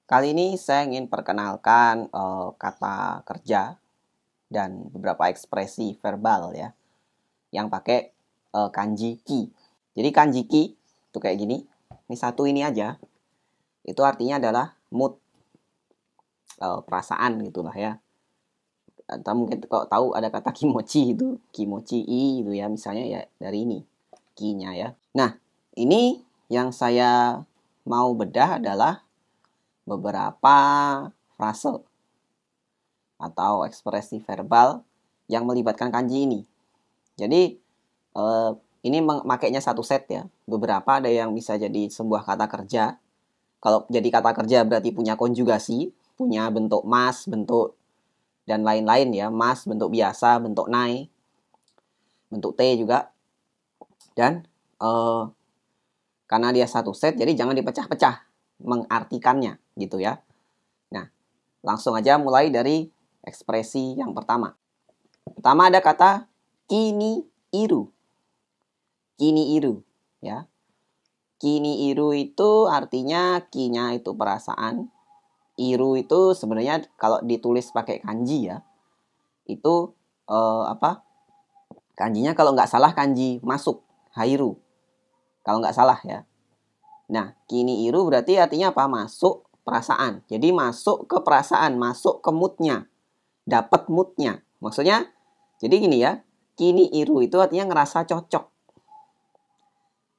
Kali ini saya ingin perkenalkan kata kerja dan beberapa ekspresi verbal ya yang pakai kanji ki. Jadi kanji ki itu kayak gini. Ini satu ini aja. Itu artinya adalah mood, perasaan gitulah ya. Atau mungkin kalau tahu ada kata kimochi itu, kimochi i itu ya, misalnya ya dari ini ki-nya ya. Nah, ini yang saya mau bedah adalah beberapa frase atau ekspresi verbal yang melibatkan kanji ini. Jadi ini makainya satu set ya. Beberapa ada yang bisa jadi sebuah kata kerja. Kalau jadi kata kerja berarti punya konjugasi, punya bentuk mas, bentuk dan lain-lain ya. Mas bentuk biasa, bentuk nai, bentuk t juga. Dan karena dia satu set, jadi jangan dipecah-pecah mengartikannya gitu ya. Nah, langsung aja mulai dari ekspresi yang pertama. Pertama ada kata kini iru. Kini iru ya. Kini iru itu artinya ki-nya itu perasaan. Iru itu sebenarnya kalau ditulis pakai kanji ya. Itu kanjinya kalau nggak salah kanji masuk, hairu. Kalau nggak salah ya. Nah, kini iru berarti artinya apa? Masuk perasaan. Jadi masuk ke perasaan, masuk ke moodnya. Dapat moodnya. Maksudnya, jadi gini ya. Kini iru itu artinya ngerasa cocok.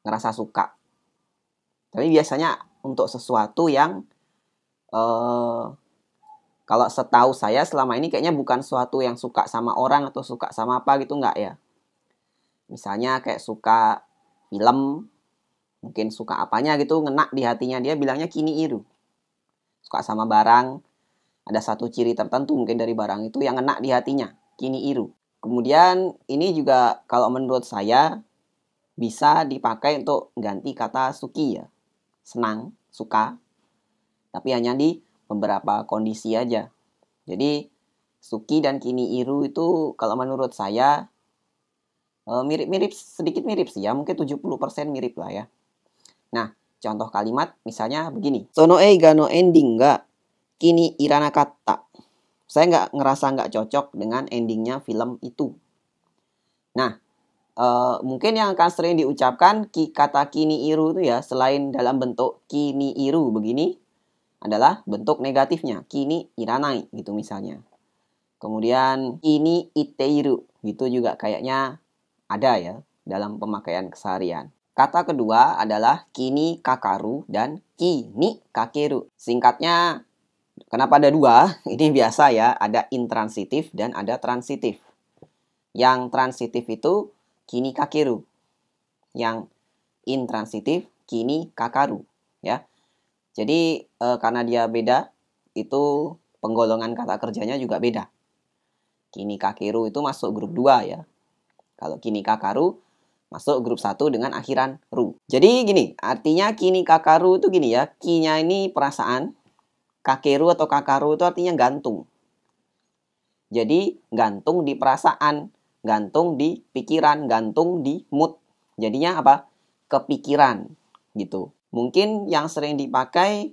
Ngerasa suka. Tapi biasanya untuk sesuatu yang kalau setahu saya selama ini kayaknya bukan sesuatu yang suka sama orang atau suka sama apa gitu, enggak ya. Misalnya kayak suka film, mungkin suka apanya gitu, ngena di hatinya, dia bilangnya kini iru. Suka sama barang, ada satu ciri tertentu mungkin dari barang itu yang ngena di hatinya, kini iru. Kemudian ini juga kalau menurut saya bisa dipakai untuk ganti kata suki ya. Senang, suka. Tapi hanya di beberapa kondisi aja. Jadi suki dan kini iru itu kalau menurut saya mirip-mirip, sedikit mirip sih ya. Mungkin 70% mirip lah ya. Nah, contoh kalimat misalnya begini. Sono eiga no ending ga kini iranakatta. Saya ngerasa nggak cocok dengan endingnya film itu. Nah, mungkin yang akan sering diucapkan kata kini iru itu ya, selain dalam bentuk kini iru begini, adalah bentuk negatifnya. Kini iranai gitu misalnya. Kemudian kini iteiru gitu juga kayaknya ada ya dalam pemakaian keseharian. Kata kedua adalah kini kakaru dan kini kakeru. Singkatnya, kenapa ada dua? Ini biasa ya, ada intransitif dan ada transitif. Yang transitif itu kini kakeru. Yang intransitif kini kakaru ya. Jadi karena dia beda, itu penggolongan kata kerjanya juga beda. Kini kakeru itu masuk grup 2 ya. Kalau kini kakaru masuk grup 1 dengan akhiran ru. Jadi gini, artinya kini kakaru itu gini ya. Ki-nya ini perasaan. Kakeru atau kakaru itu artinya gantung. Jadi gantung di perasaan, gantung di pikiran, gantung di mood. Jadinya apa? Kepikiran gitu. Mungkin yang sering dipakai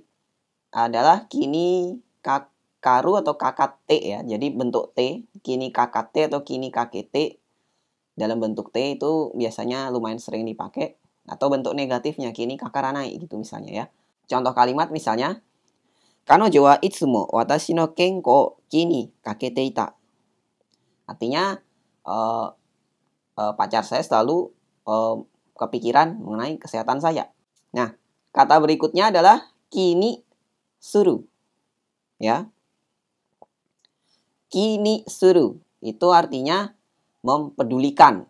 adalah kini kakaru atau kakate ya. Jadi bentuk T, kini kakate atau kini kakete. Dalam bentuk T itu biasanya lumayan sering dipakai. Atau bentuk negatifnya, kini kakaranai gitu misalnya ya. Contoh kalimat misalnya, Kanojo wa itsumo watashi no kenko kini kakete ita. Artinya, pacar saya selalu kepikiran mengenai kesehatan saya. Nah, kata berikutnya adalah kini suru. Ya. Kini suru. Itu artinya mempedulikan.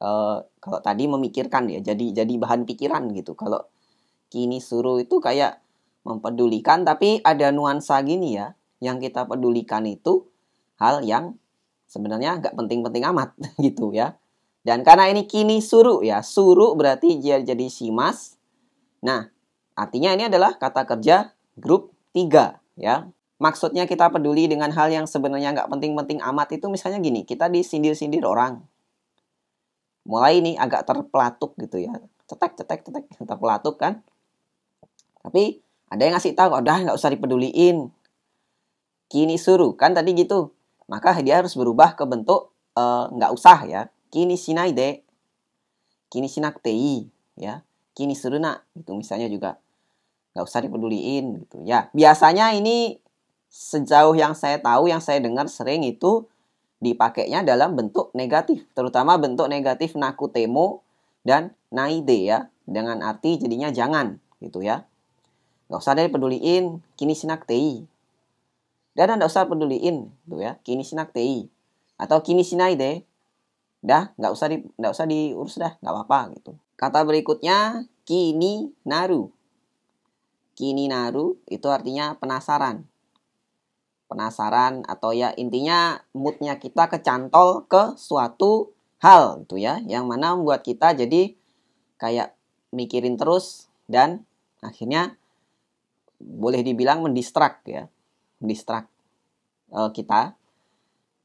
Kalau tadi memikirkan ya, jadi bahan pikiran gitu. Kalau kini suruh itu kayak mempedulikan, tapi ada nuansa gini ya, yang kita pedulikan itu hal yang sebenarnya nggak penting-penting amat gitu ya. Dan karena ini kini suruh ya, suruh berarti dia jadi simas. Nah, artinya ini adalah kata kerja grup 3 ya. Maksudnya kita peduli dengan hal yang sebenarnya nggak penting-penting amat itu misalnya gini, kita disindir-sindir orang. Mulai ini agak terpelatuk gitu ya. Cetek, terpelatuk kan. Tapi Ada yang ngasih tahu, udah nggak usah dipeduliin. Kini suruh, kan tadi gitu. Maka dia harus berubah ke bentuk nggak usah ya. Kini shinai de. Kini shinakute ii. Ya. Kini suru na. Gitu misalnya juga. Nggak usah dipeduliin gitu ya. Biasanya ini sejauh yang saya tahu, yang saya dengar sering itu dipakainya dalam bentuk negatif. Terutama bentuk negatif nakutemo dan naide ya. Dengan arti jadinya jangan gitu ya. Nggak usah deh peduliin. Kini shinakute ii. Dan nggak usah peduliin gitu ya. Kini shinakute ii. Atau kini shinai de. Dah, nggak usah diurus dah, nggak apa-apa gitu. Kata berikutnya kini naru. Kini naru itu artinya penasaran. Penasaran atau ya intinya moodnya kita kecantol ke suatu hal gitu ya. Yang mana membuat kita jadi kayak mikirin terus dan akhirnya boleh dibilang mendistrak ya. Mendistrak kita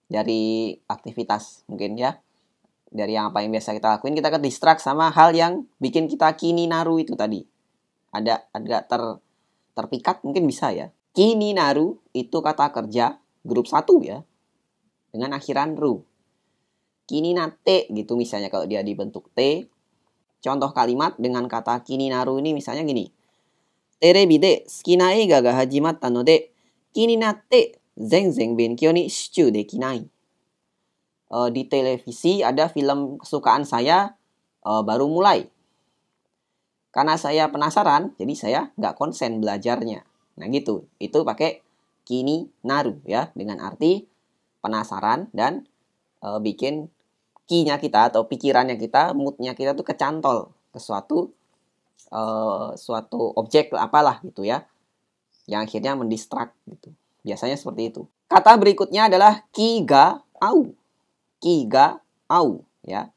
dari aktivitas mungkin ya. Dari yang apa yang biasa kita lakuin, kita ke-distract sama hal yang bikin kita kini naru itu tadi. Ada agak terpikat mungkin bisa ya. Kini naru itu kata kerja grup 1 ya. Dengan akhiran ru. Kini nate gitu misalnya kalau dia dibentuk T. Contoh kalimat dengan kata kini naru ini misalnya gini. Terebi de sukina eiga ga hajimatta no de kini natte zenzen benkyou ni shitsu dekinai. Di televisi ada film kesukaan saya baru mulai. Karena saya penasaran, jadi saya nggak konsen belajarnya. Nah gitu, itu pakai kini naru ya, dengan arti penasaran dan bikin ki-nya kita atau pikirannya kita, mood-nya kita tuh kecantol ke suatu objek apalah gitu ya, yang akhirnya mendistrak gitu. Biasanya seperti itu. Kata berikutnya adalah kiga au. Kiga au ya.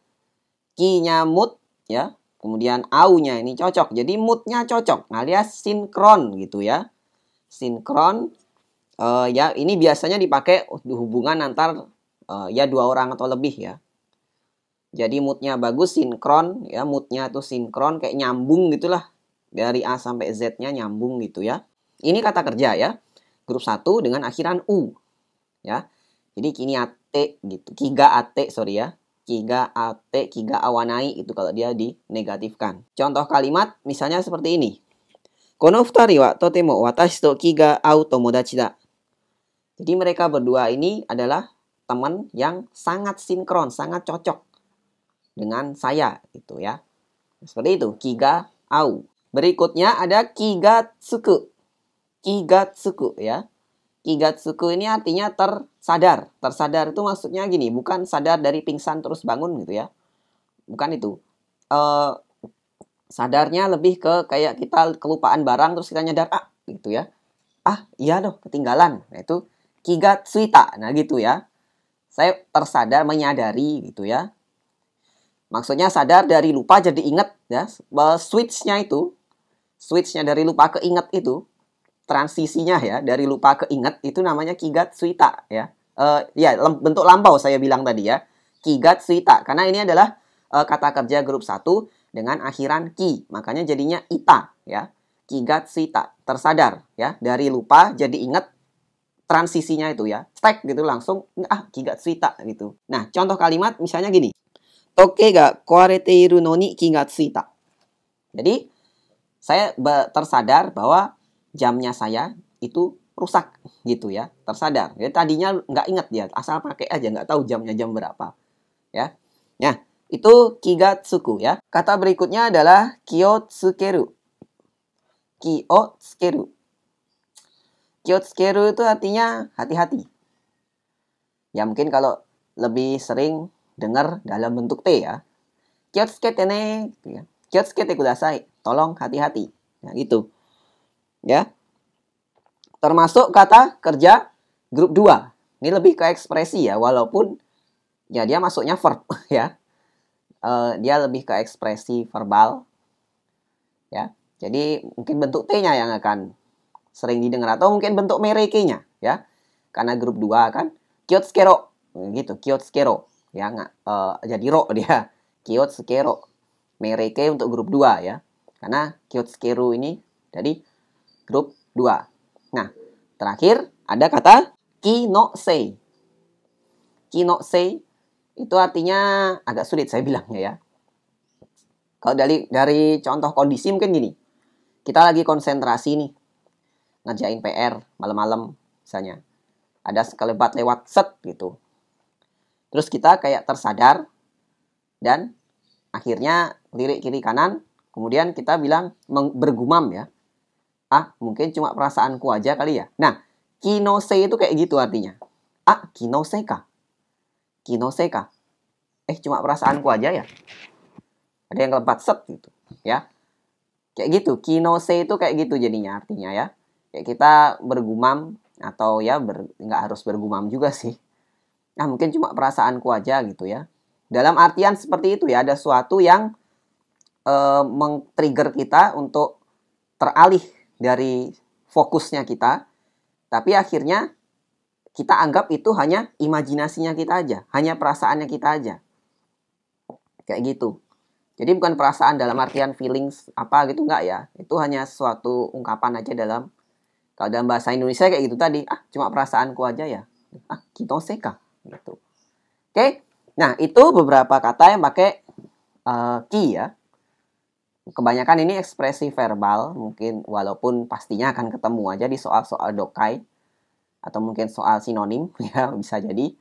Ki-nya mood ya. Kemudian au-nya ini cocok. Jadi mood-nya cocok alias sinkron gitu ya. Sinkron ya ini biasanya dipakai hubungan antar ya 2 orang atau lebih ya. Jadi mood-nya bagus sinkron ya, mood-nya tuh sinkron kayak nyambung gitulah. Dari A sampai Z-nya nyambung gitu ya. Ini kata kerja ya. Grup 1 dengan akhiran u ya. Jadi kini ate gitu. Kiga ate sorry ya. Kiga ate, kiga awanai itu kalau dia dinegatifkan. Contoh kalimat misalnya seperti ini. Kono futari wa totemo watashi to kiga au tomodachi da. Jadi mereka berdua ini adalah teman yang sangat sinkron, sangat cocok dengan saya gitu ya. Seperti itu, kiga au. Berikutnya ada kigatsuku. Kigatsuku ya. Kigatsuku ini artinya tersadar. Tersadar itu maksudnya gini, bukan sadar dari pingsan terus bangun gitu ya. Bukan itu. Sadarnya lebih ke kayak kita kelupaan barang terus kita nyadar, gitu ya. Iya loh, ketinggalan. Nah itu kigatsuita. Nah gitu ya. Saya tersadar, menyadari gitu ya. Maksudnya sadar dari lupa jadi ingat ya. Switch-nya dari lupa ke ingat itu. Transisinya ya dari lupa ke ingat itu namanya kigatsuita ya. Bentuk lampau saya bilang tadi ya. Kigatsuita karena ini adalah kata kerja grup 1 dengan akhiran ki. Makanya jadinya ita ya. Kigatsuita, tersadar ya. Dari lupa jadi ingat transisinya itu ya. Stack gitu langsung kigatsuita gitu. Nah, contoh kalimat misalnya gini. Toke ga kowarete iru no ni kigatsuita. Jadi saya tersadar bahwa jamnya saya itu rusak gitu ya, tersadar. Jadi tadinya nggak ingat dia, asal pakai aja nggak tahu jamnya jam berapa. Ya, nah itu kigatsuku ya. Kata berikutnya adalah kiotsukeru. Kiotsukeru. Kiotsukeru itu artinya hati-hati. Ya mungkin kalau lebih sering dengar dalam bentuk T ya. Kiotsukete ne, gitu ya. Kiotsukete kudasai. Tolong hati-hati. Nah gitu. Ya. Termasuk kata kerja grup 2. Ini lebih ke ekspresi ya, walaupun ya dia masuknya verb ya. Dia lebih ke ekspresi verbal. Ya. Jadi mungkin bentuk T-nya yang akan sering didengar atau mungkin bentuk mereke-nya ya. Karena grup 2 kan kiotsukero gitu, kiotsukero ya jadi ro dia. Kiotsukero. Mereke untuk grup 2 ya. Karena kiotsukero ini jadi grup 2. Nah, terakhir ada kata kinosei. Kinosei itu artinya agak sulit saya bilangnya ya. Kalau dari contoh kondisi mungkin gini. Kita lagi konsentrasi nih. Ngerjain PR malam-malam misalnya. Ada sekelebat lewat set gitu. Terus kita kayak tersadar dan akhirnya lirik kiri kanan, kemudian kita bilang bergumam ya. Mungkin cuma perasaanku aja kali ya. Nah, kinosei itu kayak gitu artinya. Kinosei ka? Kinosei ka? Cuma perasaanku aja ya. Ada yang lebat set gitu ya. Kayak gitu, kinosei itu kayak gitu jadinya artinya ya. Kayak kita bergumam atau ya nggak harus bergumam juga sih. Mungkin cuma perasaanku aja gitu ya. Dalam artian seperti itu ya, ada sesuatu yang men-trigger kita untuk teralih dari fokusnya kita. Tapi akhirnya kita anggap itu hanya imajinasinya kita aja, hanya perasaannya kita aja. Kayak gitu. Jadi bukan perasaan dalam artian feelings apa gitu, enggak ya. Itu hanya suatu ungkapan aja kalau dalam bahasa Indonesia kayak gitu tadi. Cuma perasaanku aja ya. Kinosei ka? Gitu. Oke. Nah, itu beberapa kata yang pakai ki ya. Kebanyakan ini ekspresi verbal, mungkin walaupun pastinya akan ketemu aja di soal-soal dokai atau mungkin soal sinonim ya, bisa jadi.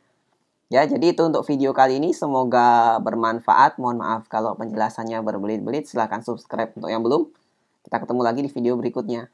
Ya, jadi itu untuk video kali ini, semoga bermanfaat. Mohon maaf kalau penjelasannya berbelit-belit. Silahkan subscribe untuk yang belum. Kita ketemu lagi di video berikutnya.